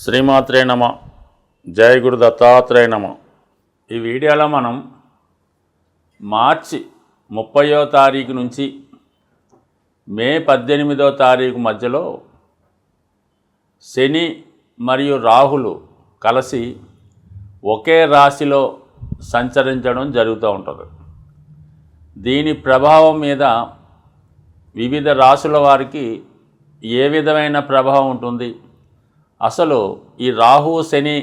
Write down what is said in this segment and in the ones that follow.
శ్రీమాత్రే నమ. జయ గురు దత్తాత్రేయ నమ. ఈ వీడియోలో మనం మార్చి 30వ తారీఖు నుంచి మే 18వ తారీఖు మధ్యలో శని మరియు రాహులు కలిసి ఒకే రాశిలో సంచరించడం జరుగుతూ ఉంటుంది. దీని ప్రభావం మీద వివిధ రాశుల వారికి ఏ విధమైన ప్రభావం ఉంటుంది, అసలు ఈ రాహు శని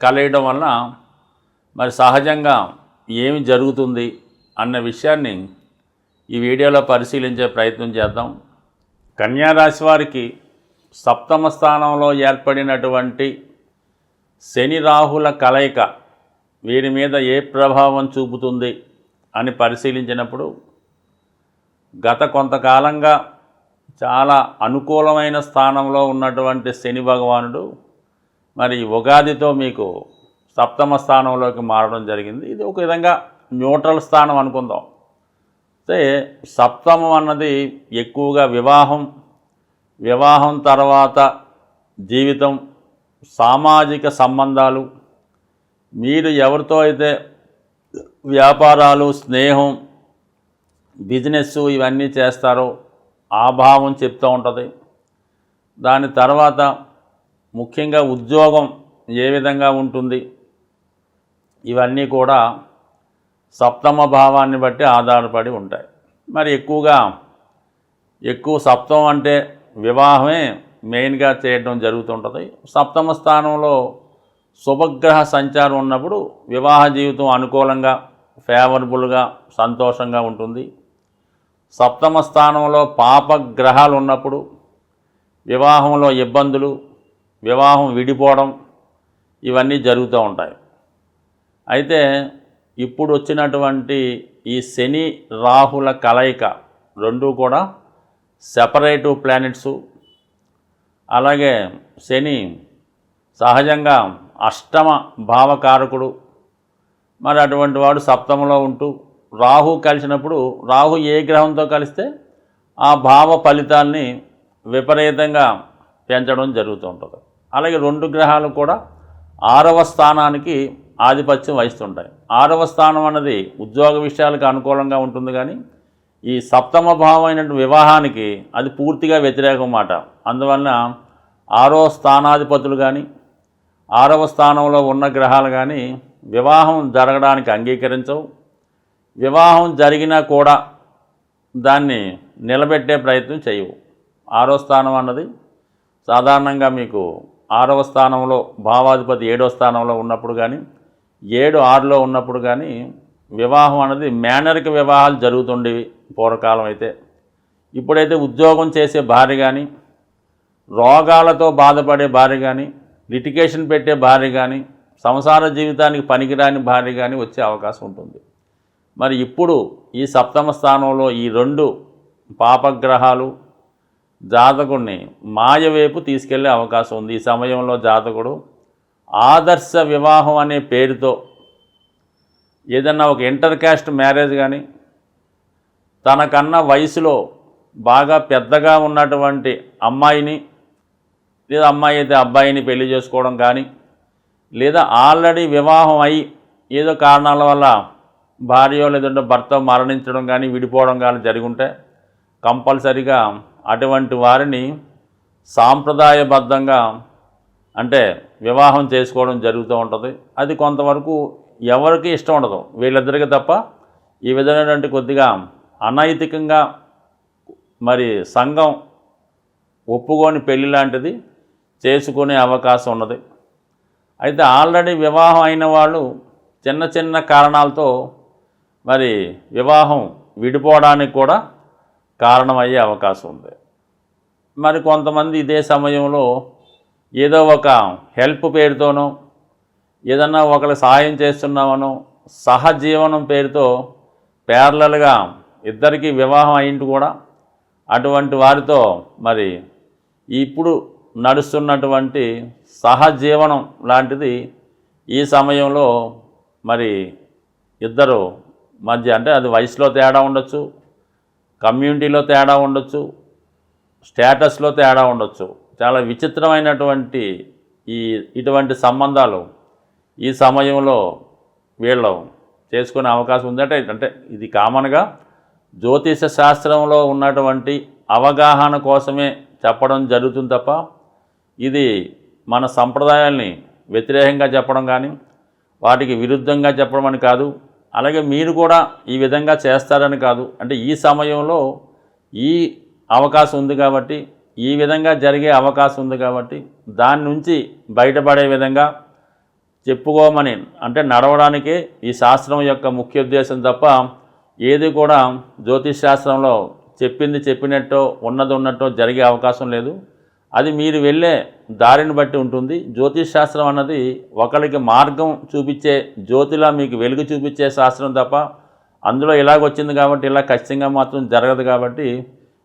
కలయడం వలన మరి సహజంగా ఏమి జరుగుతుంది అన్న విషయాన్ని ఈ వీడియోలో పరిశీలించే ప్రయత్నం చేద్దాం. కన్యా రాశి వారికి సప్తమ స్థానంలో ఏర్పడినటువంటి శని రాహుల కలయిక వీరి మీద ఏ ప్రభావం చూపుతుంది అని పరిశీలించినప్పుడు గత కొంతకాలంగా చాలా అనుకూలమైన స్థానంలో ఉన్నటువంటి శని భగవానుడు మరి ఉగాదితో మీకు సప్తమ స్థానంలోకి మారడం జరిగింది. ఇది ఒక విధంగా న్యూట్రల్ స్థానం అనుకుందాం. అయితే సప్తమం అన్నది ఎక్కువగా వివాహం తర్వాత జీవితం, సామాజిక సంబంధాలు, మీరు ఎవరితో అయితే వ్యాపారాలు, స్నేహం, బిజినెస్ ఇవన్నీ చేస్తారో ఆ భావం చెప్తూ ఉంటుంది. దాని తర్వాత ముఖ్యంగా ఉద్యోగం ఏ విధంగా ఉంటుంది, ఇవన్నీ కూడా సప్తమ భావాన్ని బట్టి ఆధారపడి ఉంటాయి. మరి ఎక్కువ సప్తమం అంటే వివాహమే మెయిన్గా చేయడం జరుగుతుంటుంది. సప్తమ స్థానంలో శుభగ్రహ సంచారం ఉన్నప్పుడు వివాహ జీవితం అనుకూలంగా, ఫేవరబుల్గా, సంతోషంగా ఉంటుంది. సప్తమ స్థానంలో పాపగ్రహాలు ఉన్నప్పుడు వివాహంలో ఇబ్బందులు, వివాహం విడిపోవడం ఇవన్నీ జరుగుతూ ఉంటాయి. అయితే ఇప్పుడు వచ్చినటువంటి ఈ శని రాహుల కలయిక రెండూ కూడా సెపరేటివ్ ప్లానెట్సు. అలాగే శని సహజంగా అష్టమ భావకారకుడు. మరి అటువంటి వాడు సప్తమంలో ఉంటూ రాహు కలిసినప్పుడు రాహు ఏ గ్రహంతో కలిస్తే ఆ భావ ఫలితాల్ని విపరీతంగా పెంచడం జరుగుతూ ఉంటుంది. అలాగే రెండు గ్రహాలు కూడా 6వ స్థానానికి ఆధిపత్యం వహిస్తుంటాయి. 6వ స్థానం అన్నది ఉద్యోగ విషయాలకు అనుకూలంగా ఉంటుంది, కానీ ఈ సప్తమ భావం అయినటువంటి వివాహానికి అది పూర్తిగా వ్యతిరేకం మాట. అందువలన 6వ స్థానాధిపతులు కానీ 6వ స్థానంలో ఉన్న గ్రహాలు కానీ వివాహం జరగడానికి అంగీకరించవు. వివాహం జరిగినా కూడా దాన్ని నిలబెట్టే ప్రయత్నం చేయవు. 6వ స్థానం అన్నది సాధారణంగా మీకు 6వ స్థానంలో భావాధిపతి 7వ స్థానంలో ఉన్నప్పుడు కానీ 7, 6లో ఉన్నప్పుడు కానీ వివాహం అన్నది మేనరిక వివాహాలు జరుగుతుండేవి పూర్వకాలం. అయితే ఇప్పుడైతే ఉద్యోగం చేసే భార్య కానీ, రోగాలతో బాధపడే భార్య కానీ, లిటిగేషన్ పెట్టే భార్య కానీ, సంసార జీవితానికి పనికిరాని భార్య కానీ వచ్చే అవకాశం ఉంటుంది. మరి ఇప్పుడు ఈ సప్తమ స్థానంలో ఈ రెండు పాపగ్రహాలు జాతకుడిని మాయ వైపు తీసుకెళ్లే అవకాశం ఉంది. ఈ సమయంలో జాతకుడు ఆదర్శ వివాహం అనే పేరుతో ఏదన్నా ఒక ఇంటర్ కాస్ట్ మ్యారేజ్ కానీ, తనకన్నా వయసులో బాగా పెద్దగా ఉన్నటువంటి అమ్మాయిని లేదా అమ్మాయి అయితే అబ్బాయిని పెళ్లి చేసుకోవడం కానీ, లేదా ఆల్రెడీ వివాహం అయి ఏదో కారణాల వల్ల భార్య లేదంటే భర్త మరణించడం కానీ, విడిపోవడం కానీ జరిగి ఉంటే కంపల్సరిగా అటువంటి వారిని సాంప్రదాయబద్ధంగా అంటే వివాహం చేసుకోవడం జరుగుతూ ఉంటుంది. అది కొంతవరకు ఎవరికి ఇష్టం ఉండదు, వీళ్ళిద్దరికీ తప్ప. ఈ విధమైనటువంటి కొద్దిగా అనైతికంగా మరి సంఘం ఒప్పుకొని పెళ్లి లాంటిది చేసుకునే అవకాశం ఉన్నది. అయితే ఆల్రెడీ వివాహం అయిన వాళ్ళు చిన్న కారణాలతో మరి వివాహం విడిపోవడానికి కూడా కారణమయ్యే అవకాశం ఉంది. మరి కొంతమంది ఇదే సమయంలో ఏదో ఒక హెల్ప్ పేరుతోనో, ఏదన్నా ఒకరికి సహాయం చేస్తున్నామనో, సహజీవనం పేరుతో ప్యారలల్గా ఇద్దరికీ వివాహం అయింది కూడా అటువంటి వారితో మరి ఇప్పుడు నడుస్తున్నటువంటి సహజీవనం లాంటిది ఈ సమయంలో మరి ఇద్దరు మధ్య, అంటే అది వయసులో తేడా ఉండొచ్చు, కమ్యూనిటీలో తేడా ఉండొచ్చు, స్టేటస్లో తేడా ఉండొచ్చు. చాలా విచిత్రమైనటువంటి ఈ ఇటువంటి సంబంధాలు ఈ సమయంలో వీళ్ళు చేసుకునే అవకాశం ఉందంటే అంటే ఇది కామన్గా జ్యోతిష శాస్త్రంలో ఉన్నటువంటి అవగాహన కోసమే చెప్పడం జరుగుతుంది తప్ప ఇది మన సంప్రదాయాల్ని వ్యతిరేకంగా చెప్పడం కానీ వాటికి విరుద్ధంగా చెప్పడం అని కాదు. అలాగే మీరు కూడా ఈ విధంగా చేస్తారని కాదు. అంటే ఈ సమయంలో ఈ అవకాశం ఉంది కాబట్టి, ఈ విధంగా జరిగే అవకాశం ఉంది కాబట్టి దాని నుంచి బయటపడే విధంగా చెప్పుకోమని అంటే నడవడానికే ఈ శాస్త్రం యొక్క ముఖ్య ఉద్దేశం తప్ప ఏది కూడా జ్యోతిష్ శాస్త్రంలో చెప్పింది చెప్పినట్టో ఉన్నది ఉన్నట్టో జరిగే అవకాశం లేదు. అది మీరు వెళ్ళే దారిని బట్టి ఉంటుంది. జ్యోతిష్ శాస్త్రం అన్నది ఒకరికి మార్గం చూపించే జ్యోతిలా మీకు వెలుగు చూపించే శాస్త్రం తప్ప అందులో ఇలాగొచ్చింది కాబట్టి ఇలా ఖచ్చితంగా మాత్రం జరగదు. కాబట్టి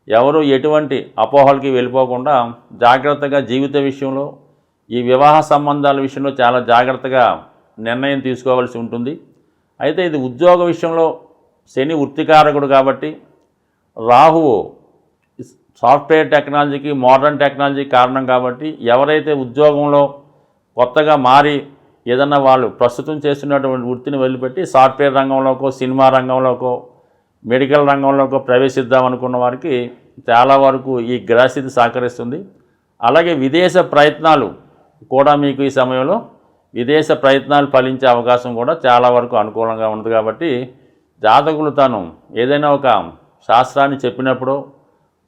ఎవరు ఎటువంటి అపోహలకి వెళ్ళిపోకుండా జాగ్రత్తగా జీవిత విషయంలో ఈ వివాహ సంబంధాల విషయంలో చాలా జాగ్రత్తగా నిర్ణయం తీసుకోవాల్సి ఉంటుంది. అయితే ఇది ఉద్యోగ విషయంలో శని వృత్తికారకుడు కాబట్టి రాహువు సాఫ్ట్వేర్ టెక్నాలజీకి మోడర్న్ టెక్నాలజీ కారణం కాబట్టి ఎవరైతే ఉద్యోగంలో కొత్తగా మారి ఏదన్నా వాళ్ళు ప్రస్తుతం చేస్తున్నటువంటి వృత్తిని వదిలిపెట్టి సాఫ్ట్వేర్ రంగంలోకో సినిమా రంగంలోకో మెడికల్ రంగంలోకో ప్రవేశిద్దాం అనుకున్న వారికి చాలా వరకు ఈ గ్రహస్థితి సహకరిస్తుంది. అలాగే విదేశ ప్రయత్నాలు కూడా మీకు ఈ సమయంలో విదేశ ప్రయత్నాలు ఫలించే అవకాశం కూడా చాలా వరకు అనుకూలంగా ఉంది. కాబట్టి జాతకులు తాను ఏదైనా ఒక శాస్త్రాన్ని చెప్పినప్పుడు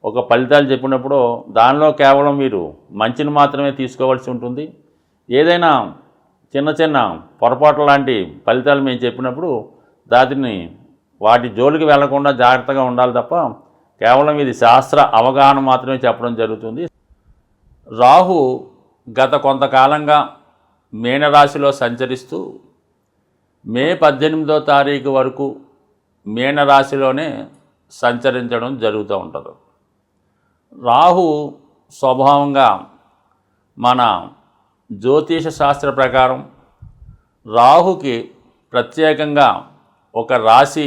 ఒక ఫలితాలు చెప్పినప్పుడు దానిలో కేవలం మీరు మంచిని మాత్రమే తీసుకోవాల్సి ఉంటుంది. ఏదైనా చిన్న చిన్న పొరపాట్ల లాంటి ఫలితాలు మేము చెప్పినప్పుడు వాటి జోలికి వెళ్లకుండా జాగ్రత్తగా ఉండాలి తప్ప కేవలం ఇది శాస్త్ర అవగాహన మాత్రమే చెప్పడం జరుగుతుంది. రాహు గత కొంతకాలంగా మీనరాశిలో సంచరిస్తూ మే 18వ తారీఖు వరకు మీనరాశిలోనే సంచరించడం జరుగుతూ ఉంటుంది. రాహు స్వభావంగా మన జ్యోతిష శాస్త్ర ప్రకారం రాహుకి ప్రత్యేకంగా ఒక రాశి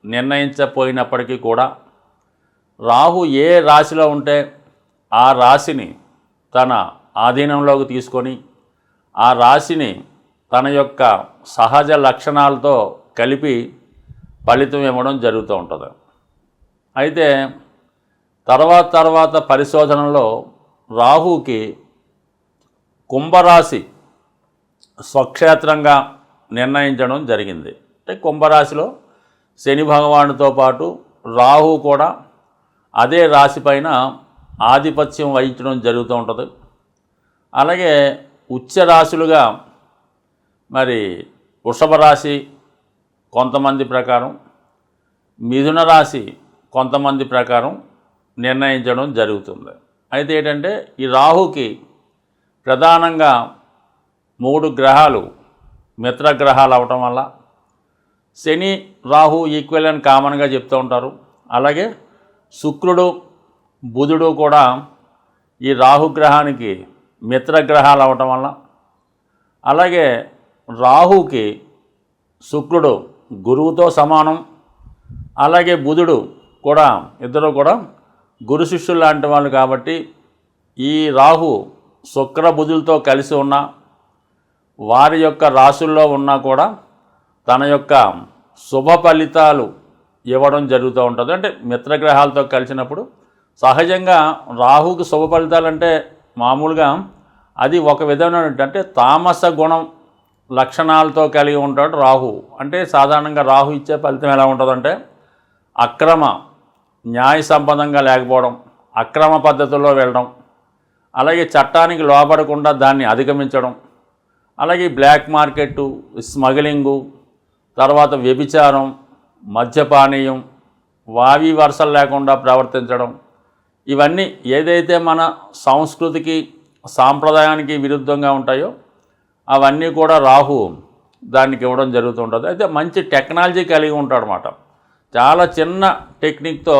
నిర్ణయించపోయినప్పటికీ కూడా రాహు ఏ రాశిలో ఉంటే ఆ రాశిని తన ఆధీనంలోకి తీసుకొని ఆ రాశిని తన యొక్క సహజ లక్షణాలతో కలిపి ఫలితం ఇవ్వడం జరుగుతూ ఉంటుంది. అయితే తర్వాత పరిశోధనలో రాహుకి కుంభరాశి స్వక్షేత్రంగా నిర్ణయించడం జరిగింది. అంటే కుంభరాశిలో శని భగవానుడితో పాటు రాహు కూడా అదే రాశి పైన ఆధిపత్యం వహించడం జరుగుతూ ఉంటుంది. అలాగే ఉచ్చ రాశులుగా మరి వృషభ రాశి కొంతమంది ప్రకారం, మిథున రాశి కొంతమంది ప్రకారం నిర్ణయించడం జరుగుతుంది. అయితే ఏంటంటే ఈ రాహుకి ప్రధానంగా 3 గ్రహాలు మిత్రగ్రహాలు అవటం వల్ల శని రాహు ఈక్వల్ అని కామన్గా చెప్తూ ఉంటారు. అలాగే శుక్రుడు బుధుడు కూడా ఈ రాహుగ్రహానికి మిత్రగ్రహాలు అవటం వల్ల, అలాగే రాహుకి శుక్రుడు గురువుతో సమానం, అలాగే బుధుడు కూడా ఇద్దరు కూడా గురు శిష్యులు లాంటి వాళ్ళు కాబట్టి ఈ రాహు శుక్ర బుధులతో కలిసి ఉన్న వారి యొక్క రాశుల్లో ఉన్నా కూడా తన యొక్క శుభ ఫలితాలు ఇవ్వడం జరుగుతూ ఉంటుంది. అంటే మిత్రగ్రహాలతో కలిసినప్పుడు సహజంగా రాహుకి శుభ ఫలితాలు అంటే మామూలుగా అది ఒక విధమైన అంటే తామస గుణం లక్షణాలతో కలిగి ఉంటాడు రాహు. అంటే సాధారణంగా రాహు ఇచ్చే ఫలితం ఎలా ఉంటుందంటే అక్రమ న్యాయ సంబంధంగా లేకపోవడం, అక్రమ పద్ధతుల్లో వెళ్ళడం, అలాగే చట్టానికి లోబడకుండా దాన్ని అధిగమించడం, అలాగే బ్లాక్ మార్కెట్టు, స్మగ్లింగు, తర్వాత వ్యభిచారం, మద్యపానీయం, వావి వరుసలు లేకుండా ప్రవర్తించడం, ఇవన్నీ ఏదైతే మన సంస్కృతికి సాంప్రదాయానికి విరుద్ధంగా ఉంటాయో అవన్నీ కూడా రాహు దానికి ఇవ్వడం జరుగుతుంటుంది. అయితే మంచి టెక్నాలజీ కలిగి ఉంటాడనమాట. చాలా చిన్న టెక్నిక్తో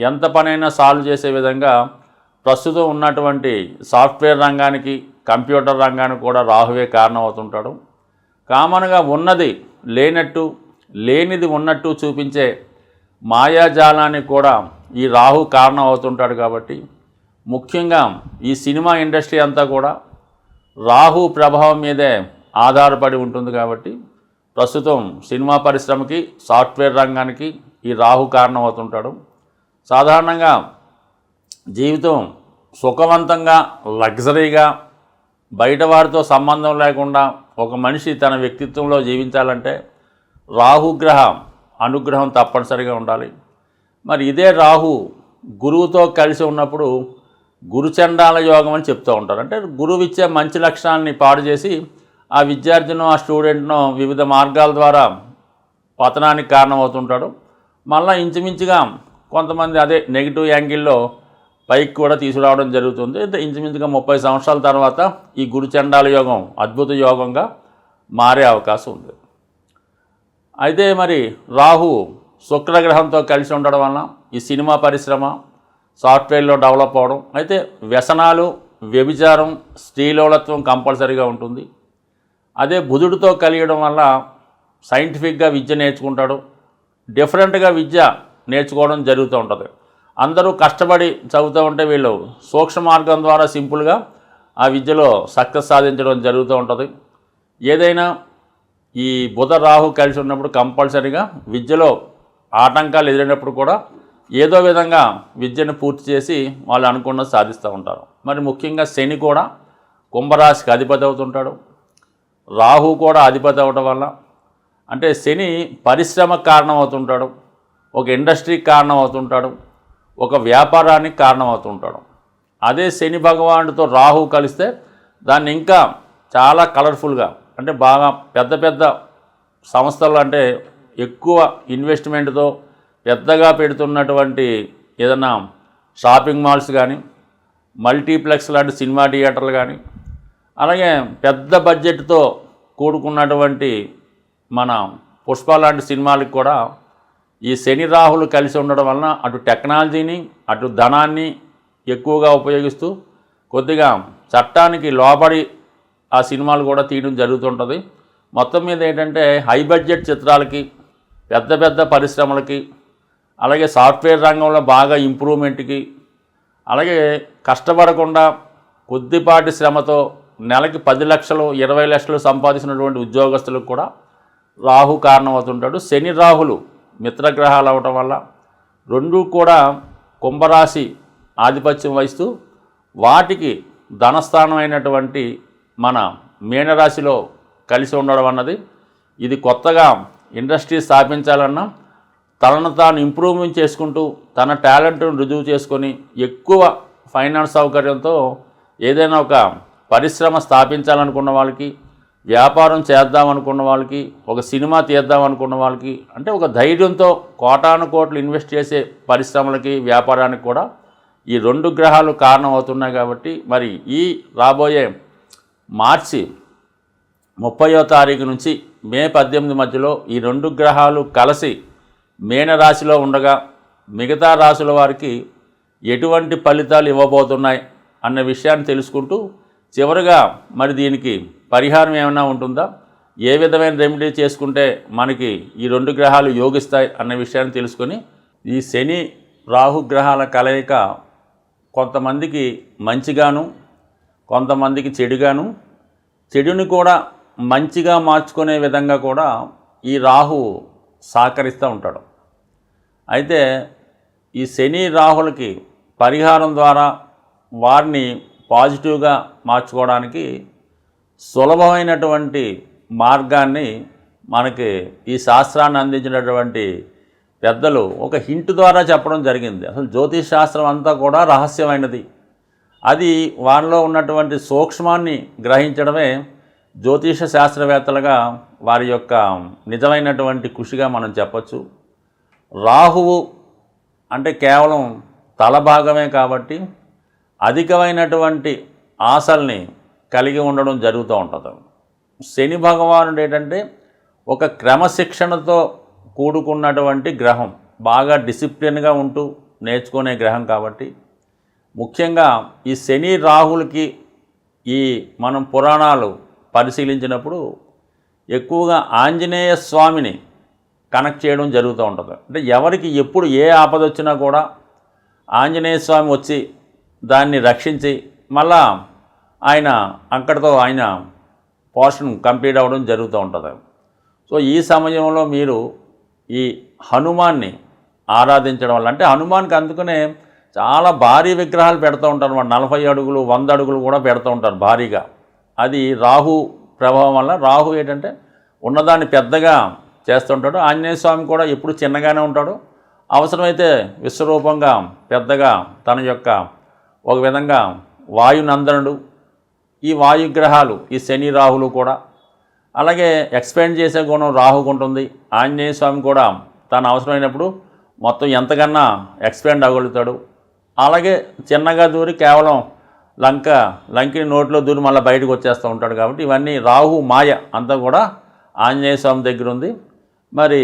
ఎంత పనైనా సాల్వ్ చేసే విధంగా ప్రస్తుతం ఉన్నటువంటి సాఫ్ట్వేర్ రంగానికి కంప్యూటర్ రంగానికి కూడా రాహువే కారణం అవుతుంటాడు. కామన్గా ఉన్నది లేనట్టు లేనిది ఉన్నట్టు చూపించే మాయాజాలానికి కూడా ఈ రాహు కారణం అవుతుంటాడు. కాబట్టి ముఖ్యంగా ఈ సినిమా ఇండస్ట్రీ అంతా కూడా రాహు ప్రభావం మీదే ఆధారపడి ఉంటుంది కాబట్టి ప్రస్తుతం సినిమా పరిశ్రమకి, సాఫ్ట్వేర్ రంగానికి ఈ రాహు కారణం అవుతుంటాడు. సాధారణంగా జీవితం సుఖవంతంగా, లగ్జరీగా, బయట వారితో సంబంధం లేకుండా ఒక మనిషి తన వ్యక్తిత్వంలో జీవించాలంటే రాహుగ్రహ అనుగ్రహం తప్పనిసరిగా ఉండాలి. మరి ఇదే రాహు గురువుతో కలిసి ఉన్నప్పుడు గురుచండాల యోగం అని చెప్తూ ఉంటారు. అంటే గురువు ఇచ్చే మంచి లక్షణాలని పాడు చేసి ఆ విద్యార్థినో, ఆ స్టూడెంట్నో వివిధ మార్గాల ద్వారా పతనానికి కారణమవుతుంటాడు. మళ్ళీ ఇంచుమించుగా కొంతమంది అదే నెగిటివ్ యాంగిల్లో పైకి కూడా తీసుకురావడం జరుగుతుంది. ఇంచుమించుగా 30 సంవత్సరాల తర్వాత ఈ గురుచండాల యోగం అద్భుత యోగంగా మారే అవకాశం ఉంది. అయితే మరి రాహు శుక్రగ్రహంతో కలిసి ఉండడం వలన ఈ సినిమా పరిశ్రమ, సాఫ్ట్వేర్లో డెవలప్ అవడం, అయితే వ్యసనాలు, వ్యభిచారం, స్త్రీలోలత్వం కంపల్సరీగా ఉంటుంది. అదే బుధుడితో కలియడం వల్ల సైంటిఫిక్గా విద్య నేర్చుకుంటాడు, డిఫరెంట్గా విద్య నేర్చుకోవడం జరుగుతూ ఉంటుంది. అందరూ కష్టపడి చదువుతూ ఉంటే వీళ్ళు సూక్ష్మ మార్గం ద్వారా సింపుల్గా ఆ విద్యలో సక్సెస్ సాధించడం జరుగుతూ ఉంటుంది. ఏదైనా ఈ బుధ రాహు కలిసి ఉన్నప్పుడు కంపల్సరీగా విద్యలో ఆటంకాలు ఎదురైనప్పుడు కూడా ఏదో విధంగా విద్యను పూర్తి చేసి వాళ్ళు అనుకున్నది సాధిస్తూ ఉంటారు. మరి ముఖ్యంగా శని కూడా కుంభరాశికి అధిపతి అవుతుంటాడు, రాహు కూడా అధిపతి అవడం వల్ల అంటే శని పరిశ్రమకు కారణం అవుతుంటాడు, ఒక ఇండస్ట్రీకి కారణం అవుతుంటాడు, ఒక వ్యాపారానికి కారణం అవుతుంటాడు. అదే శని భగవానుడితో రాహు కలిస్తే దాన్ని ఇంకా చాలా కలర్ఫుల్గా, అంటే బాగా పెద్ద పెద్ద సంస్థలు, అంటే ఎక్కువ ఇన్వెస్ట్మెంట్తో పెద్దగా పెడుతున్నటువంటి ఏదన్నా షాపింగ్ మాల్స్ కానీ, మల్టీప్లెక్స్ లాంటి సినిమా థియేటర్లు కానీ, అలాగే పెద్ద బడ్జెట్తో కూడుకున్నటువంటి మన పుష్ప లాంటి సినిమాలకు కూడా ఈ శని రాహులు కలిసి ఉండడం వలన అటు టెక్నాలజీని, అటు ధనాన్ని ఎక్కువగా ఉపయోగిస్తూ కొద్దిగా చట్టానికి లోబడి ఆ సినిమాలు కూడా తీయడం జరుగుతుంటుంది. మొత్తం మీద ఏంటంటే హై బడ్జెట్ చిత్రాలకి, పెద్ద పెద్ద పరిశ్రమలకి, అలాగే సాఫ్ట్వేర్ రంగంలో బాగా ఇంప్రూవ్మెంట్కి, అలాగే కష్టపడకుండా కొద్దిపాటి శ్రమతో నెలకి 10 లక్షలు, 20 లక్షలు సంపాదించినటువంటి ఉద్యోగస్తులకు కూడా రాహు కారణం అవుతుంటాడు. శని రాహులు మిత్రగ్రహాలు అవటం వల్ల రెండూ కూడా కుంభరాశి ఆధిపత్యం వహిస్తూ వాటికి ధనస్థానం అయినటువంటి మన మీనరాశిలో కలిసి ఉండడం అన్నది, ఇది కొత్తగా ఇండస్ట్రీ స్థాపించాలన్నా తనను తాను ఇంప్రూవ్మెంట్ చేసుకుంటూ తన టాలెంట్ను రుజువు చేసుకొని ఎక్కువ ఫైనాన్స్ సౌకర్యంతో ఏదైనా ఒక పరిశ్రమ స్థాపించాలనుకున్న వాళ్ళకి, వ్యాపారం చేద్దామనుకున్న వాళ్ళకి, ఒక సినిమా తీద్దామనుకున్న వాళ్ళకి, అంటే ఒక ధైర్యంతో కోటాను కోట్లు ఇన్వెస్ట్ చేసే పరిశ్రమలకి, వ్యాపారానికి కూడా ఈ 2 గ్రహాలు కారణం అవుతున్నాయి. కాబట్టి మరి ఈ రాబోయే మార్చి 30వ తారీఖు నుంచి మే 18 మధ్యలో ఈ 2 గ్రహాలు కలిసి మీనరాశిలో ఉండగా మిగతా రాశుల వారికి ఎటువంటి ఫలితాలు ఇవ్వబోతున్నాయి అన్న విషయాన్ని తెలుసుకుంటూ చివరిగా మరి దీనికి పరిహారం ఏమైనా ఉంటుందా, ఏ విధమైన రెమెడీ చేసుకుంటే మనకి ఈ 2 గ్రహాలు యోగిస్తాయి అన్న విషయాన్ని తెలుసుకొని, ఈ శని రాహు గ్రహాల కలయిక కొంతమందికి మంచిగాను, కొంతమందికి చెడుగాను, చెడుని కూడా మంచిగా మార్చుకునే విధంగా కూడా ఈ రాహు సహకరిస్తూ ఉంటాడు. అయితే ఈ శని రాహులకి పరిహారం ద్వారా వారిని పాజిటివ్గా మార్చుకోవడానికి సులభమైనటువంటి మార్గాన్ని మనకి ఈ శాస్త్రాన్ని అందించినటువంటి పెద్దలు ఒక హింట్ ద్వారా చెప్పడం జరిగింది. అసలు జ్యోతిష్ శాస్త్రం అంతా కూడా రహస్యమైనది. అది వారిలో ఉన్నటువంటి సూక్ష్మాన్ని గ్రహించడమే జ్యోతిష శాస్త్రవేత్తలుగా వారి యొక్క నిజమైనటువంటి కృషిగా మనం చెప్పచ్చు. రాహువు అంటే కేవలం తల భాగమే కాబట్టి అధికమైనటువంటి ఆశల్ని కలిగి ఉండడం జరుగుతూ ఉంటుంది. శని భగవానుడు ఏంటంటే ఒక క్రమశిక్షణతో కూడుకున్నటువంటి గ్రహం, బాగా డిసిప్లిన్గా ఉంటూ నేర్చుకునే గ్రహం కాబట్టి ముఖ్యంగా ఈ శని రాహులకి ఈ మనం పురాణాలు పరిశీలించినప్పుడు ఎక్కువగా ఆంజనేయ స్వామిని కనెక్ట్ చేయడం జరుగుతూ ఉంటుంది. అంటే ఎవరికి ఎప్పుడు ఏ ఆపద వచ్చినా కూడా ఆంజనేయ స్వామి వచ్చి దాన్ని రక్షించి మళ్ళా ఆయన అక్కడితో ఆయన పోర్షన్ కంప్లీట్ అవ్వడం జరుగుతూ ఉంటుంది. సో ఈ సమయంలో మీరు ఈ హనుమాన్ని ఆరాధించడం వల్ల, అంటే హనుమాన్కి అందుకనే చాలా భారీ విగ్రహాలు పెడుతూ ఉంటారు అన్నమాట. 40 అడుగులు 100 అడుగులు కూడా పెడుతూ ఉంటారు భారీగా. అది రాహు ప్రభావం వల్ల. రాహు ఏంటంటే ఉన్నదాన్ని పెద్దగా చేస్తుంటాడు. ఆంజనేయ స్వామి కూడా ఎప్పుడు చిన్నగానే ఉంటాడు. అవసరమైతే విశ్వరూపంగా పెద్దగా తన యొక్క ఒక విధంగా వాయునందనుడు. ఈ వాయుగ్రహాలు ఈ శని రాహులు కూడా అలాగే ఎక్స్పాండ్ చేసే గుణం రాహుకు ఉంటుంది. ఆంజనేయ స్వామి కూడా తను అవసరమైనప్పుడు మొత్తం ఎంతకన్నా ఎక్స్పాండ్ అవ్వగలుగుతాడు. అలాగే చిన్నగా దూరి కేవలం లంకిని నోట్లో దూరి మళ్ళీ బయటకు వచ్చేస్తూ ఉంటాడు. కాబట్టి ఇవన్నీ రాహు మాయ అంతా కూడా ఆంజనేయ స్వామి దగ్గర ఉంది. మరి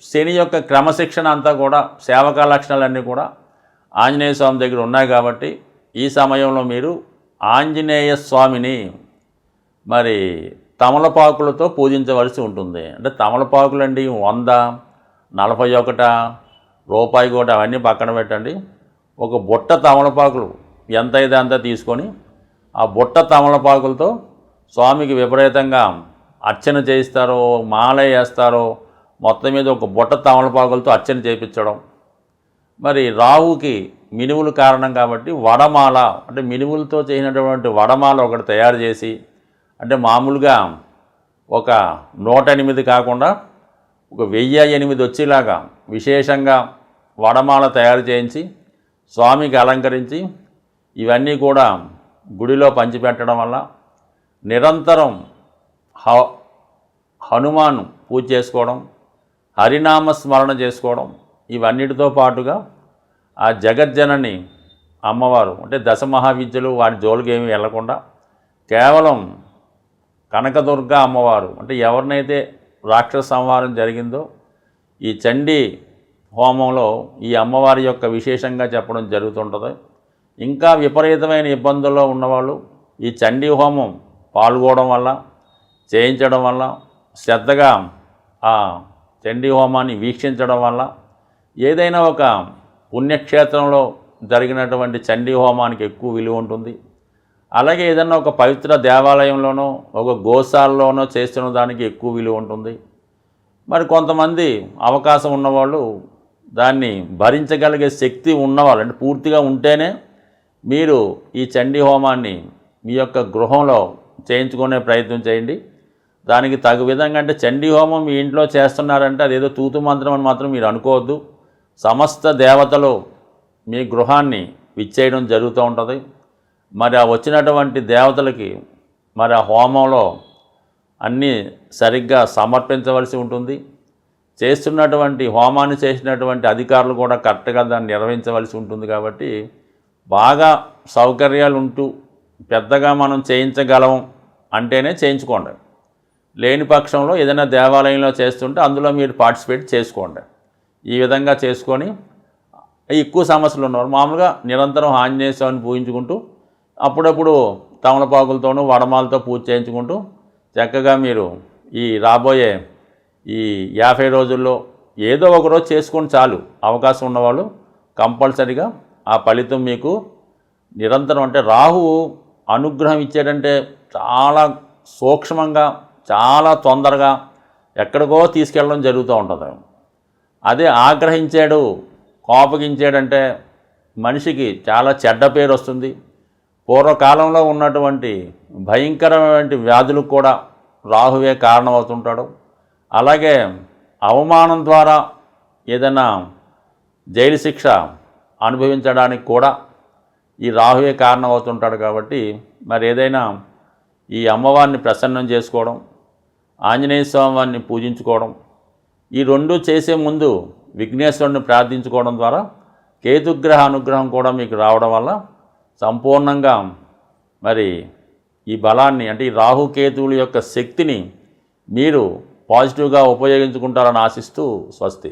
శని యొక్క క్రమశిక్షణ అంతా కూడా సేవకా లక్షణాలన్నీ కూడా ఆంజనేయ స్వామి దగ్గర ఉన్నాయి. కాబట్టి ఈ సమయంలో మీరు ఆంజనేయ స్వామిని మరి తమలపాకులతో పూజించవలసి ఉంటుంది. అంటే తమలపాకులండి 100, 41 రూపాయి కూడా అవన్నీ పక్కన పెట్టండి. ఒక బుట్ట తమలపాకులు ఎంత అయితే అంత తీసుకొని ఆ బుట్ట తమలపాకులతో స్వామికి విపరీతంగా అర్చన చేయిస్తారో, మాల వేస్తారో, మొత్తం మీద ఒక బుట్ట తమలపాకులతో అర్చన చేయించడం. మరి రాహుకి మినువులు కారణం కాబట్టి వడమాల, అంటే మినువులతో చేసినటువంటి వడమాల ఒకటి తయారు చేసి, అంటే మామూలుగా ఒక 108 కాకుండా ఒక 1008 వచ్చేలాగా విశేషంగా వడమాల తయారు చేయించి స్వామికి అలంకరించి ఇవన్నీ కూడా గుడిలో పంచిపెట్టడం వల్ల నిరంతరం హనుమాన్ పూజ చేసుకోవడం, హరినామ స్మరణ చేసుకోవడం, ఇవన్నిటితో పాటుగా ఆ జగజ్జనని అమ్మవారు, అంటే దశమహావిద్యలు వారి జోలికి ఏమీ వెళ్లకుండా కేవలం కనకదుర్గ అమ్మవారు, అంటే ఎవరినైతే రాక్షస సంహారం జరిగిందో ఈ చండీ హోమంలో ఈ అమ్మవారి యొక్క విశేషంగా చెప్పడం జరుగుతుంటుంది. ఇంకా విపరీతమైన ఇబ్బందుల్లో ఉన్నవాళ్ళు ఈ చండీ హోమం పాల్గొనడం వల్ల, చేయించడం వల్ల, శ్రద్ధగా ఆ చండీ హోమాన్ని వీక్షించడం వల్ల ఏదైనా ఒక పుణ్యక్షేత్రంలో జరిగినటువంటి చండీ హోమానికి ఎక్కువ విలువ ఉంటుంది. అలాగే ఏదైనా ఒక పవిత్ర దేవాలయంలోనో ఒక గోశాలలోనో చేస్తున్న దానికి ఎక్కువ విలువ ఉంటుంది. మరి కొంతమంది అవకాశం ఉన్నవాళ్ళు దాన్ని భరించగలిగే శక్తి ఉన్నవాళ్ళు, అంటే పూర్తిగా ఉంటేనే మీరు ఈ చండీ హోమాన్ని మీ యొక్క గృహంలో చేయించుకునే ప్రయత్నం చేయండి. దానికి తగు విధంగా, అంటే చండీ హోమం మీ ఇంట్లో చేస్తున్నారంటే అదేదో తూతు మంత్రం అని మాత్రం మీరు అనుకోవద్దు. సమస్త దేవతలు మీ గృహాన్ని విచ్చేయడం జరుగుతూ ఉంటుంది. మరి ఆ వచ్చినటువంటి దేవతలకి మరి ఆ హోమంలో అన్నీ సరిగ్గా సమర్పించవలసి ఉంటుంది. చేస్తున్నటువంటి హోమాన్ని చేసినటువంటి అధికారులు కూడా కరెక్ట్గా దాన్ని నిర్వహించవలసి ఉంటుంది. కాబట్టి బాగా సౌకర్యాలు ఉంటూ పెద్దగా మనం చేయించగలం అంటేనే చేయించుకోండి. లేని పక్షంలో ఏదైనా దేవాలయంలో చేస్తుంటే అందులో మీరు పార్టిసిపేట్ చేసుకోండి. ఈ విధంగా చేసుకొని ఎక్కువ సమస్యలు ఉన్నవారు మామూలుగా నిరంతరం ఆంజనేయ స్వామిని పూజించుకుంటూ అప్పుడప్పుడు తమలపాకులతోనూ వడమాలతో పూజ చేయించుకుంటూ చక్కగా మీరు ఈ రాబోయే ఈ 50 రోజుల్లో ఏదో ఒక రోజు చేసుకొని చాలు. అవకాశం ఉన్నవాళ్ళు కంపల్సరీగా ఆ ఫలితం మీకు నిరంతరం, అంటే రాహువు అనుగ్రహం ఇచ్చాడంటే చాలా సూక్ష్మంగా చాలా తొందరగా ఎక్కడికో తీసుకెళ్ళడం జరుగుతూ ఉంటుంది. అదే ఆగ్రహించాడు, కోపగించాడంటే మనిషికి చాలా చెడ్డ పేరు వస్తుంది. పూర్వకాలంలో ఉన్నటువంటి భయంకరమైన వ్యాధులకు కూడా రాహువే కారణమవుతుంటాడు. అలాగే అవమానం ద్వారా ఏదైనా జైలు శిక్ష అనుభవించడానికి కూడా ఈ రాహువే కారణమవుతుంటాడు. కాబట్టి మరి ఏదైనా ఈ అమ్మవారిని ప్రసన్నం చేసుకోవడం, ఆంజనేయ స్వామి వారిని పూజించుకోవడం, ఈ రెండు చేసే ముందు విఘ్నేశ్వరుని ప్రార్థించుకోవడం ద్వారా కేతుగ్రహ అనుగ్రహం కూడా మీకు రావడం వల్ల సంపూర్ణంగా మరి ఈ బలాన్ని, అంటే ఈ రాహుకేతువుల యొక్క శక్తిని మీరు పాజిటివ్గా ఉపయోగించుకుంటారని ఆశిస్తూ స్వస్తి.